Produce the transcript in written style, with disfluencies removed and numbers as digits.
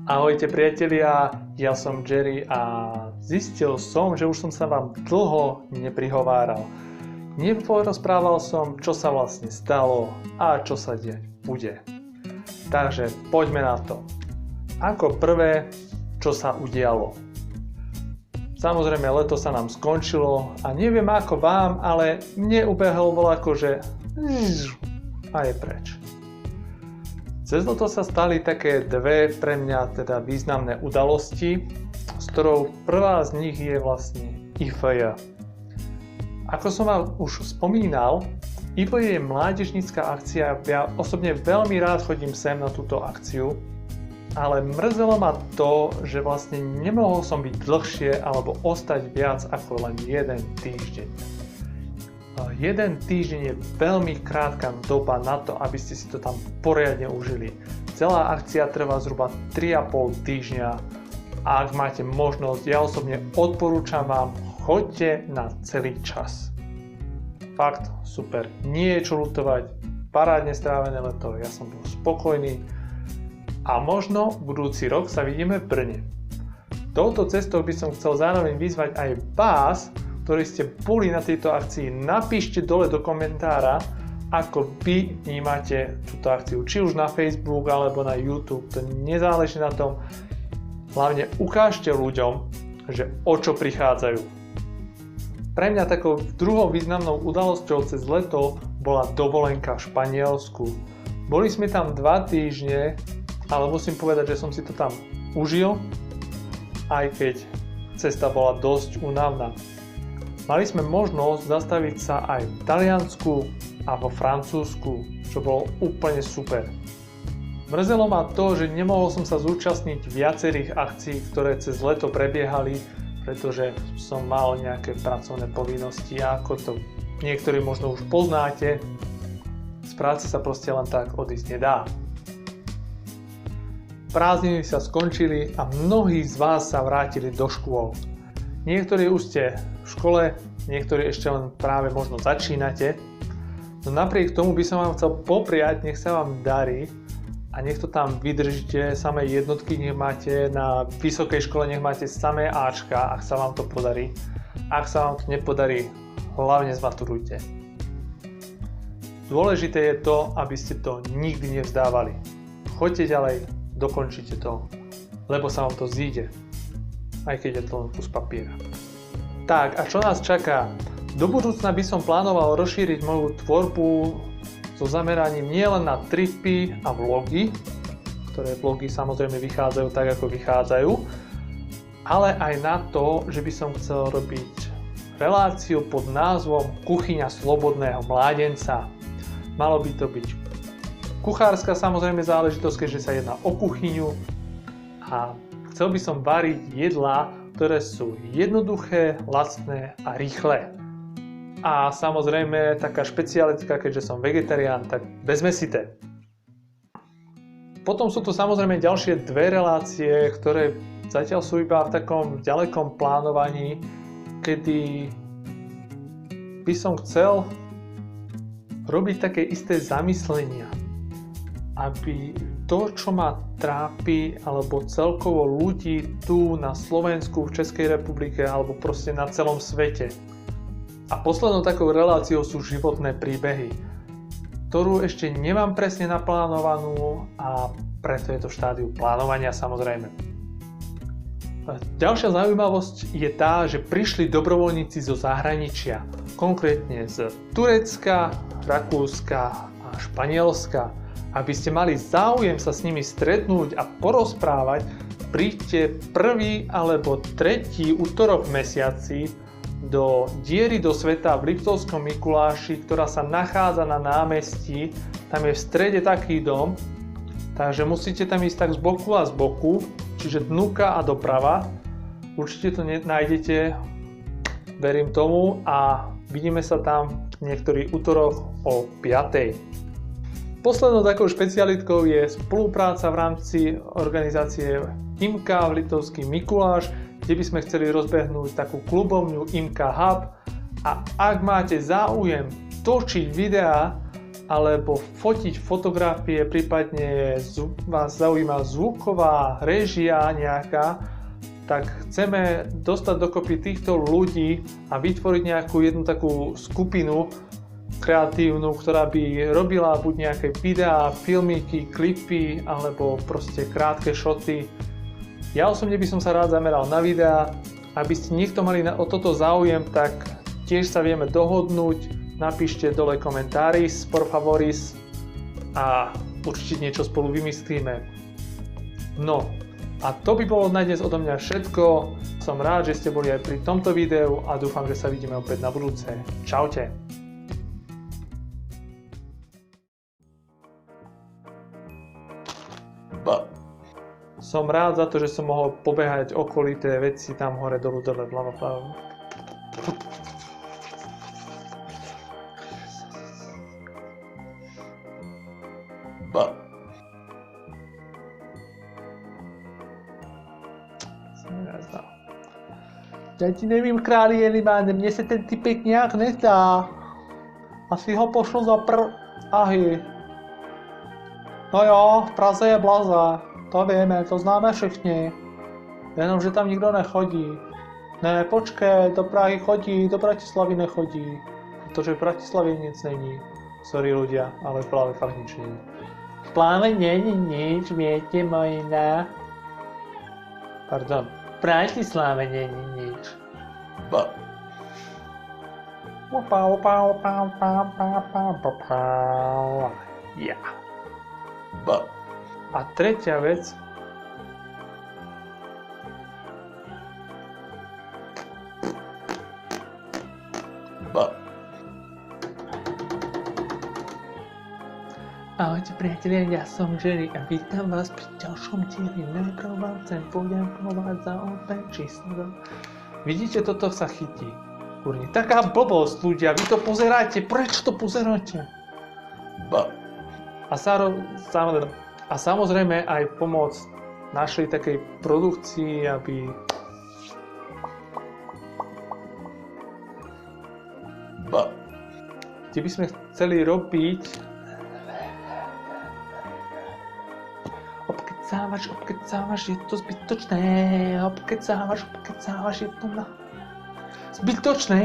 Ahojte priatelia, ja som Jerry a zistil som, že už som sa vám dlho neprihováral. Neporozprával som, čo sa vlastne stalo a čo sa diať bude. Takže poďme na to. Ako prvé, čo sa udialo. Samozrejme, leto sa nám skončilo a neviem ako vám, ale mne ubehol voľako, že a je preč. Cez leto sa stali také dve pre mňa teda významné udalosti, s ktorou prvá z nich je vlastne IFJ. Ako som vám už spomínal, IFJ je mládežnícka akcia, ja osobne veľmi rád chodím sem na túto akciu, ale mrzelo ma to, že vlastne nemohol som byť dlhšie alebo ostať viac ako len jeden týždeň. Jeden týždeň je veľmi krátka doba na to, aby ste si to tam poriadne užili. Celá akcia trvá zhruba 3,5 týždňa a ak máte možnosť, ja osobne odporúčam vám, choďte na celý čas. Fakt super, nie je čo ľutovať, parádne strávené leto, ja som bol spokojný a možno budúci rok sa vidíme v Brne. Touto cestou by som chcel zároveň vyzvať aj vás, ktorí ste boli na tejto akcii, napíšte dole do komentára, ako vy vnímate túto akciu, či už na Facebook alebo na YouTube, to nezáleží na tom. Hlavne ukážte ľuďom, že o čo prichádzajú. Pre mňa takou druhou významnou udalosťou cez leto bola dovolenka v Španielsku. Boli sme tam 2 týždne, ale musím povedať, že som si to tam užil, aj keď cesta bola dosť únavná. Mali sme možnosť zastaviť sa aj v Taliansku a vo Francúzsku, čo bolo úplne super. Mrzelo ma to, že nemohol som sa zúčastniť viacerých akcií, ktoré cez leto prebiehali, pretože som mal nejaké pracovné povinnosti a ako to niektorí možno už poznáte, z práce sa proste len tak odísť nedá. Prázdniny sa skončili a mnohí z vás sa vrátili do škôl. Niektorí už ste v škole, niektorí ešte len práve možno začínate. No napriek tomu by som vám chcel popriať, nech sa vám darí a nech to tam vydržíte, samé jednotky nech máte, na vysokej škole nech máte samé Ačka, ak sa vám to podarí. Ak sa vám to nepodarí, hlavne zmaturujte. Dôležité je to, aby ste to nikdy nevzdávali. Choďte ďalej, dokončite to, lebo sa vám to zíde. Aj keď je to len kus papiera. Tak, a čo nás čaká? Do budúcna by som plánoval rozšíriť moju tvorbu so zameraním nielen na tripy a vlogy, ktoré vlogy samozrejme vychádzajú tak, ako vychádzajú, ale aj na to, že by som chcel robiť reláciu pod názvom Kuchyňa slobodného mládenca. Malo by to byť kuchárska samozrejme záležitosť, keďže sa jedná o kuchyňu a chcel by som variť jedlá, ktoré sú jednoduché, lacné a rýchle. A samozrejme taká špecialitka, keďže som vegetarián, tak bezmäsité. Potom sú tu samozrejme ďalšie 2 relácie, ktoré zatiaľ sú iba v takom ďalekom plánovaní, kedy by som chcel robiť také isté zamyslenia, aby to, čo ma trápi, alebo celkovo ľudí tu na Slovensku, v Českej republike, alebo proste na celom svete. A poslednou takou reláciou sú životné príbehy, ktorú ešte nemám presne naplánovanú a preto je to v štádiu plánovania samozrejme. Ďalšia zaujímavosť je tá, že prišli dobrovoľníci zo zahraničia, konkrétne z Turecka, Rakúska a Španielska. Aby ste mali záujem sa s nimi stretnúť a porozprávať, príďte 1. alebo 3. útorok v mesiaci do Diery do sveta v Liptovskom Mikuláši, ktorá sa nachádza na námestí. Tam je v strede taký dom, takže musíte tam ísť tak z boku a z boku, čiže dnuka a doprava. Určite to nájdete, verím tomu, a vidíme sa tam niektorý útorok o 5. Poslednou takou špecialitkou je spolupráca v rámci organizácie IMKA v Liptovský Mikuláš, kde by sme chceli rozbehnúť takú klubovňu IMKA Hub a ak máte záujem točiť videá a alebo fotiť fotografie, prípadne vás zaujíma zvuková réžia nejaká, tak chceme dostať dokopy týchto ľudí a vytvoriť nejakú jednu takú skupinu kreatívnu, ktorá by robila buď nejaké videá, filmiky, klipy alebo proste krátke šoty. Ja osobne by som sa rád zameral na videá. Aby ste niekto mali o toto záujem, tak tiež sa vieme dohodnúť. Napíšte dole komentáris, por favoris a určite niečo spolu vymyslíme. No, a to by bolo na dnes odo mňa všetko. Som rád, že ste boli aj pri tomto videu a dúfam, že sa vidíme opäť na budúce. Čaute. Som rád za to, že som mohol pobehať okolité veci tam hore, dolu, dole, vľavo, vľavo. Já ti nevím, králi Jelimán, mně se ten typek nějak nezdá. Asi ho pošlu za ahy. No jo, v Praze je blaze, to víme, to známe všichni. Jenomže tam nikdo nechodí. Ne, počkej, do Prahy chodí, do Bratislavy nechodí. Protože v Bratislavě nic není. Sorry ľudia, ale v Plave fakt nič není. V Plave není nič, viete moji ne? Pardon. V Bratislave není nič. Ja. A tretia vec. Ahojte priatelia, ja som Jerry a vítam vás pri ďalšom dieli. Najprv vám chcem poďakovať za opäť číslo. Vidíte, toto sa chytí. Kurni, taká blbosť, ľudia, vy to pozeráte, prečo to pozeráte? A samozrejme aj pomoc našej takej produkcii, aby kde by sme chceli robiť obkecávaš, je to zbytočné, obkecávaš, je to zbytočné.